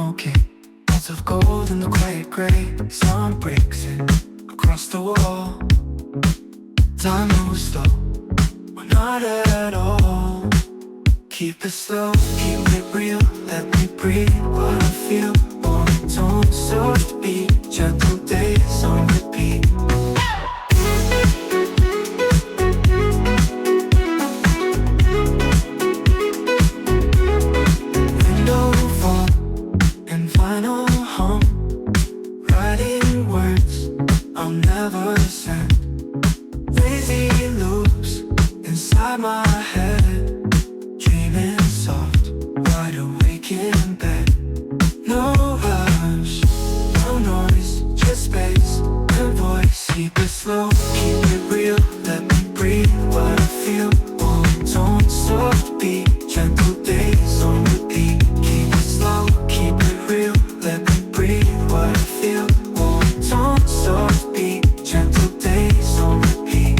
smoking. Lots of gold in the quiet gray. Sun breaks it across the wall. Time moves slow, we're not at all. Keep it slow, keep it real, let me breathe what I feel. Warm tone, soft beat, gentle days on repeat. Window fall and final hum, writing words I'll never send. Lazy loops inside my head, dreaming soft, wide awake in bed. No rush, no noise, just space and voice. Keep it slow, keep it real, let me breathe what I feel. Warm tone, soft beat, gentle days on repeat. Keep it slow, keep it real, let me breathe what I feel. Warm tone, soft beat, gentle days on repeat.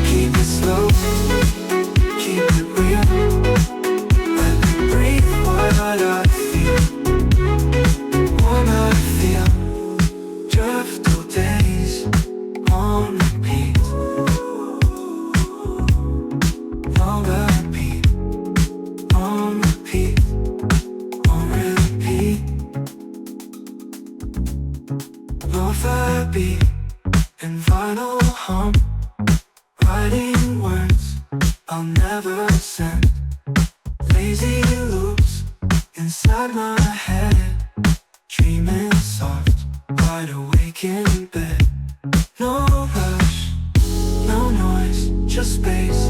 Keep it slow, keep it real, let me breathe what I feel. What I feel, driftle days on repeat. On repeat, on repeat, on repeat. Lo-fi beat and vinyl hum, writing words I'll never send. Lazy loops inside my head, dreaming soft, wide awake in bed. No rush, no noise, just space